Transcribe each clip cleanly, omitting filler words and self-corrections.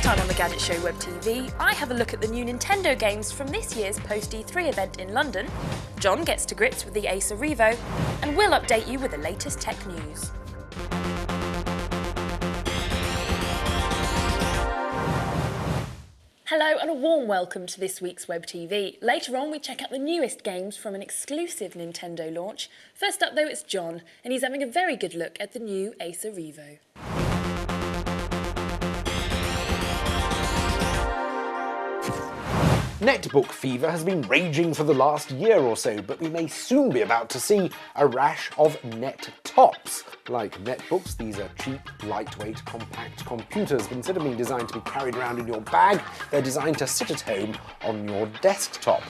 time on the Gadget Show WebTV, I have a look at the new Nintendo games from this year's post-E3 event in London, John gets to grips with the Acer Revo, and we'll update you with the latest tech news. Hello and a warm welcome to this week's WebTV. Later on we check out the newest games from an exclusive Nintendo launch. First up though, it's John, and he's having a very good look at the new Acer Revo. Netbook fever has been raging for the last year or so, but we may soon be about to see a rash of net tops. Like netbooks, these are cheap, lightweight, compact computers, but instead of being designed to be carried around in your bag, they're designed to sit at home on your desktop.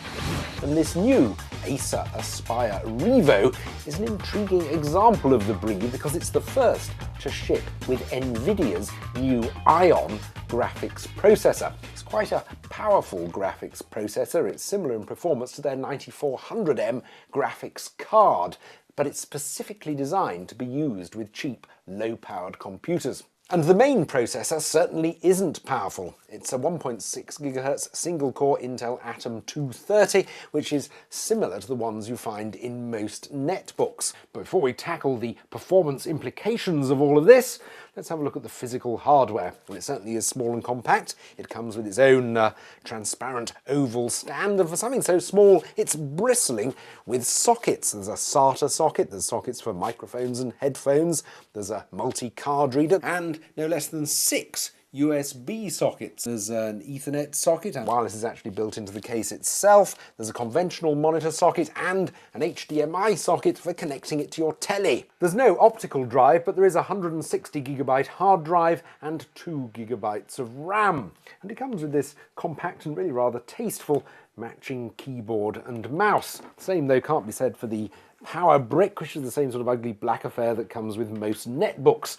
And this new Acer Aspire Revo is an intriguing example of the breed because it's the first to ship with NVIDIA's new Ion graphics processor. It's quite a powerful graphics processor. It's similar in performance to their 9400M graphics card, but it's specifically designed to be used with cheap, low-powered computers. And the main processor certainly isn't powerful. It's a 1.6 GHz single-core Intel Atom 230, which is similar to the ones you find in most netbooks. But before we tackle the performance implications of all of this, let's have a look at the physical hardware. Well, it certainly is small and compact. It comes with its own transparent oval stand, and for something so small, it's bristling with sockets. There's a SATA socket, there's sockets for microphones and headphones, there's a multi-card reader, and no less than 6 USB sockets. There's an Ethernet socket, and wireless is actually built into the case itself. There's a conventional monitor socket and an HDMI socket for connecting it to your telly. There's no optical drive, but there is a 160GB hard drive and 2GB of RAM. And it comes with this compact and really rather tasteful matching keyboard and mouse. The same though can't be said for the power brick, which is the same sort of ugly black affair that comes with most netbooks.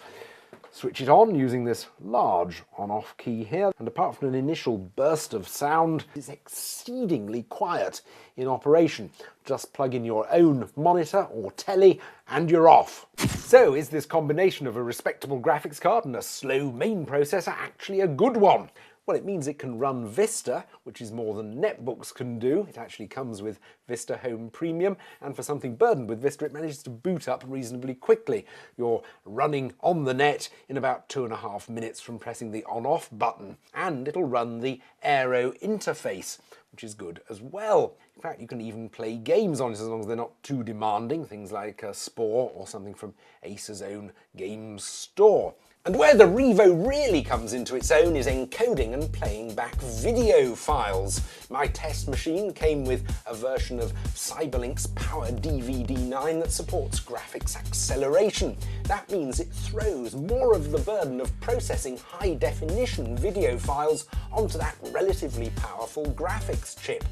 Switch it on using this large on-off key here, and apart from an initial burst of sound, it's exceedingly quiet in operation. Just plug in your own monitor or telly and you're off. So is this combination of a respectable graphics card and a slow main processor actually a good one? Well, it means it can run Vista, which is more than netbooks can do. It actually comes with Vista Home Premium, and for something burdened with Vista, it manages to boot up reasonably quickly. You're running on the net in about 2.5 minutes from pressing the on-off button, and it'll run the Aero interface, which is good as well. In fact, you can even play games on it as long as they're not too demanding, things like Spore or something from Acer's own games store. And where the Revo really comes into its own is encoding and playing back video files. My test machine came with a version of Cyberlink's Power DVD9 that supports graphics acceleration. That means it throws more of the burden of processing high-definition video files onto that relatively powerful graphics chip.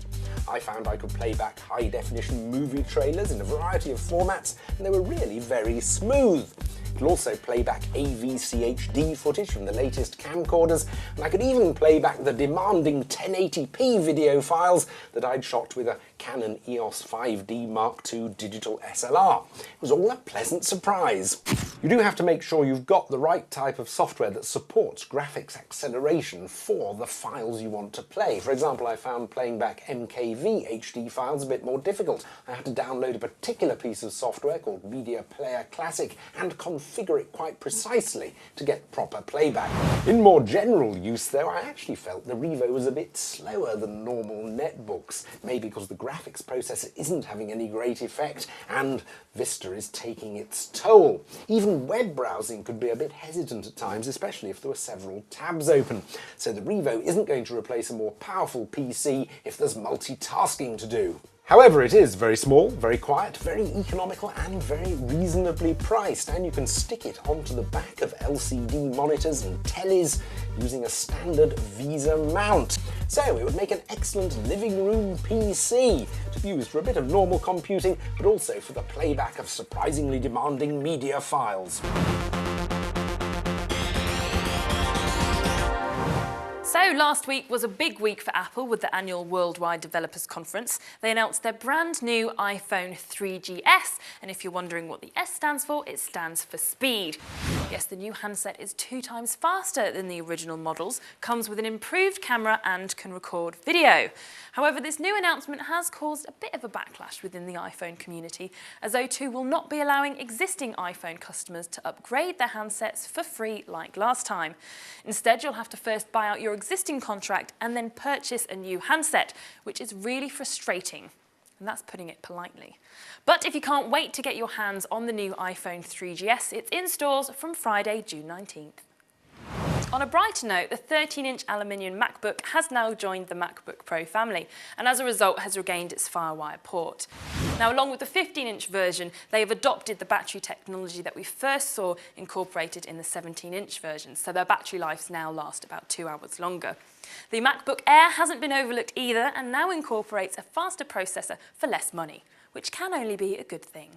I found I could play back high-definition movie trailers in a variety of formats, and they were really very smooth. It'll also play back AVCHD footage from the latest camcorders, and I could even play back the demanding 1080p video files that I'd shot with a Canon EOS 5D Mark II digital SLR. It was all a pleasant surprise. You do have to make sure you've got the right type of software that supports graphics acceleration for the files you want to play. For example, I found playing back MKV HD files a bit more difficult. I had to download a particular piece of software called Media Player Classic and configure it quite precisely to get proper playback. In more general use though, I actually felt the Revo was a bit slower than normal netbooks, maybe because the graphics processor isn't having any great effect and Vista is taking its toll. Even web browsing could be a bit hesitant at times, especially if there were several tabs open. So the Revo isn't going to replace a more powerful PC if there's multitasking to do. However, it is very small, very quiet, very economical and very reasonably priced, and you can stick it onto the back of LCD monitors and tellies using a standard Visa mount. So it would make an excellent living room PC to be used for a bit of normal computing, but also for the playback of surprisingly demanding media files. So last week was a big week for Apple with the annual Worldwide Developers Conference. They announced their brand new iPhone 3GS, and if you're wondering what the S stands for, it stands for speed. Yes, the new handset is 2 times faster than the original models, comes with an improved camera and can record video. However, this new announcement has caused a bit of a backlash within the iPhone community, as O2 will not be allowing existing iPhone customers to upgrade their handsets for free like last time. Instead, you'll have to first buy out your existing contract and then purchase a new handset, which is really frustrating. And that's putting it politely. But if you can't wait to get your hands on the new iPhone 3GS, it's in stores from Friday, June 19th. On a brighter note, the 13-inch aluminium MacBook has now joined the MacBook Pro family, and as a result has regained its FireWire port. Now, along with the 15-inch version, they have adopted the battery technology that we first saw incorporated in the 17-inch version, so their battery lives now last about 2 hours longer. The MacBook Air hasn't been overlooked either, and now incorporates a faster processor for less money, which can only be a good thing.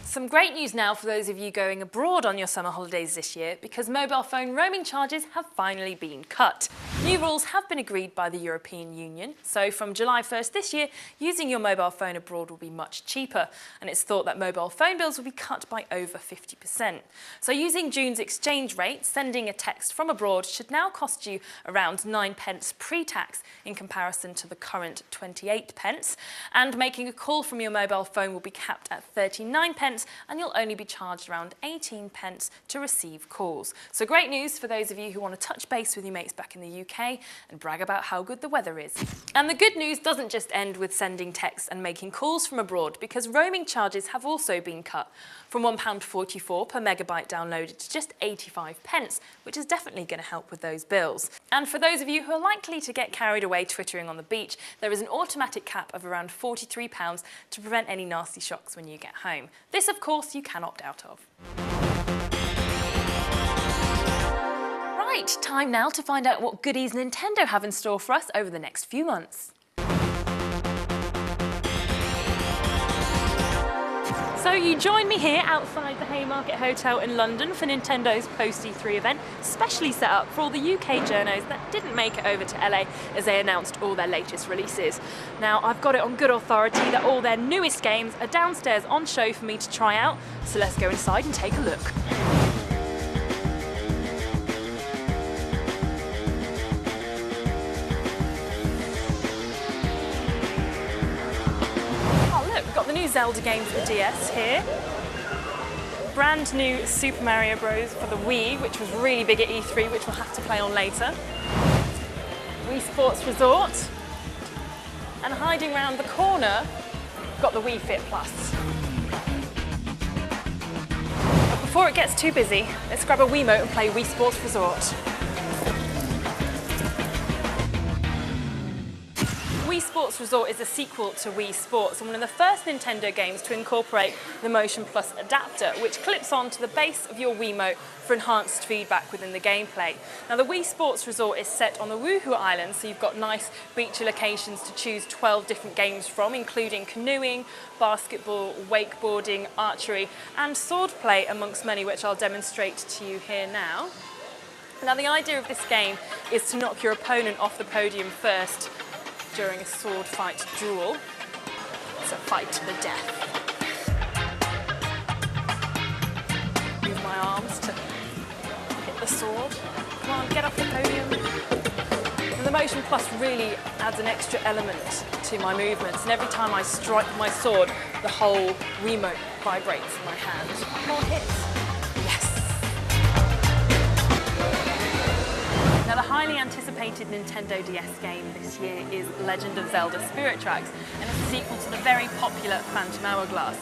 Some great news now for those of you going abroad on your summer holidays this year, because mobile phone roaming charges have finally been cut. New rules have been agreed by the European Union, so from July 1st this year, using your mobile phone abroad will be much cheaper, and it's thought that mobile phone bills will be cut by over 50%. So using June's exchange rate, sending a text from abroad should now cost you around 9 pence pre-tax in comparison to the current 28 pence, and making a call from your mobile phone will be capped at 39 pence, and you'll only be charged around 18 pence to receive calls. So great news for those of you who want to touch base with your mates back in the UK and brag about how good the weather is. And the good news doesn't just end with sending texts and making calls from abroad, because roaming charges have also been cut from £1.44 per megabyte downloaded to just 85 pence, which is definitely going to help with those bills. And for those of you who are likely to get carried away twittering on the beach, there is an automatic cap of around £43 to prevent any nasty shocks when you get home. This, of course, you can opt out of. Right, time now to find out what goodies Nintendo have in store for us over the next few months. So you join me here outside the Haymarket Hotel in London for Nintendo's post-E3 event, specially set up for all the UK journos that didn't make it over to LA as they announced all their latest releases. Now, I've got it on good authority that all their newest games are downstairs on show for me to try out, so let's go inside and take a look. The new Zelda game for the DS here. Brand new Super Mario Bros. For the Wii, which was really big at E3, which we'll have to play on later. Wii Sports Resort. And hiding around the corner, we've got the Wii Fit Plus. But before it gets too busy, let's grab a Wiimote and play Wii Sports Resort. Wii Sports Resort is a sequel to Wii Sports and one of the first Nintendo games to incorporate the Motion Plus adapter, which clips onto the base of your Wiimote for enhanced feedback within the gameplay. Now, the Wii Sports Resort is set on the Woohoo Island, so you've got nice beachy locations to choose 12 different games from, including canoeing, basketball, wakeboarding, archery, and swordplay, amongst many, which I'll demonstrate to you here now. Now, the idea of this game is to knock your opponent off the podium first during a sword fight duel. It's a fight to the death. Use my arms to hit the sword. Come on, get off the podium. And the Motion Plus really adds an extra element to my movements, and every time I strike my sword, the whole Wiimote vibrates in my hand. More hits. Now, the highly anticipated Nintendo DS game this year is Legend of Zelda Spirit Tracks, and it's a sequel to the very popular Phantom Hourglass.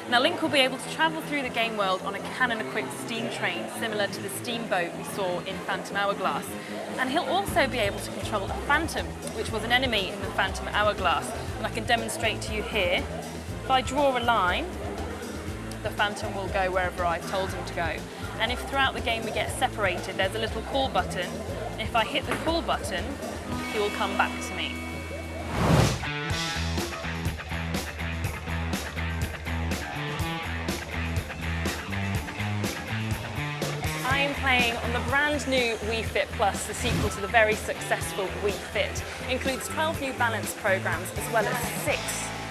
Now, Link will be able to travel through the game world on a cannon-equipped steam train, similar to the steamboat we saw in Phantom Hourglass. And he'll also be able to control a Phantom, which was an enemy in the Phantom Hourglass. And I can demonstrate to you here. If I draw a line, the Phantom will go wherever I've told him to go. And if throughout the game we get separated, there's a little call button. If I hit the call button, he will come back to me. I been playing on the brand new Wii Fit Plus, the sequel to the very successful Wii Fit. It includes 12 new balance programs as well as 6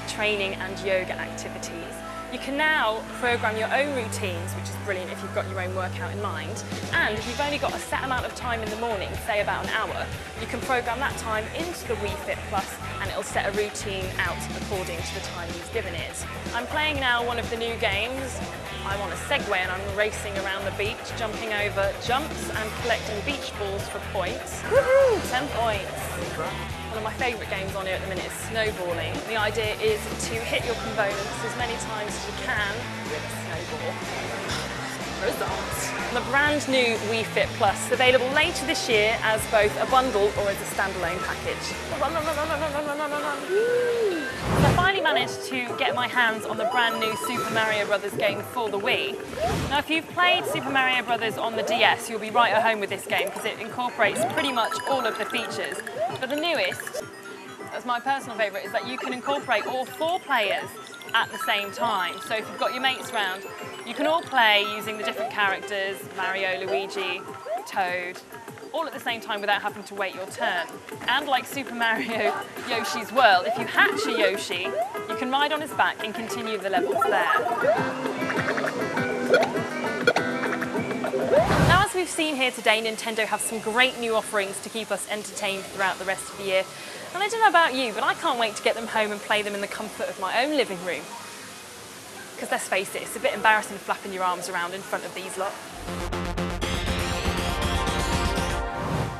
training and yoga activities. You can now program your own routines, which is brilliant if you've got your own workout in mind. And if you've only got a set amount of time in the morning, say about an hour, you can program that time into the Wii Fit Plus and it'll set a routine out according to the time you've given it. I'm playing now one of the new games. I'm on a Segway and I'm racing around the beach, jumping over jumps and collecting beach balls for points. Woohoo! 10 points. One of my favourite games on here at the minute is snowballing. The idea is to hit your components as many times as you can with a snowball. Results. The brand new Wii Fit Plus, available later this year as both a bundle or as a standalone package. I finally managed to get my hands on the brand new Super Mario Bros. Game for the Wii. Now, if you've played Super Mario Bros. On the DS, you'll be right at home with this game because it incorporates pretty much all of the features. But the newest, as my personal favourite, is that you can incorporate all 4 players at the same time. So if you've got your mates round, you can all play using the different characters, Mario, Luigi, Toad, all at the same time without having to wait your turn. And like Super Mario Yoshi's World, if you hatch a Yoshi, you can ride on his back and continue the levels there. Now, as we've seen here today, Nintendo have some great new offerings to keep us entertained throughout the rest of the year. And I don't know about you, but I can't wait to get them home and play them in the comfort of my own living room. Because let's face it, it's a bit embarrassing flapping your arms around in front of these lot.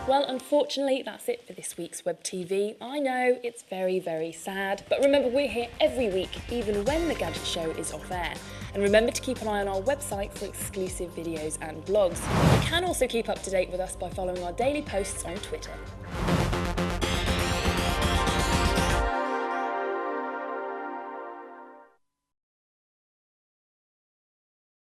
Well, unfortunately, that's it for this week's WebTV. I know, it's very, very sad. But remember, we're here every week, even when the Gadget show is off air. And remember to keep an eye on our website for exclusive videos and blogs. You can also keep up to date with us by following our daily posts on Twitter.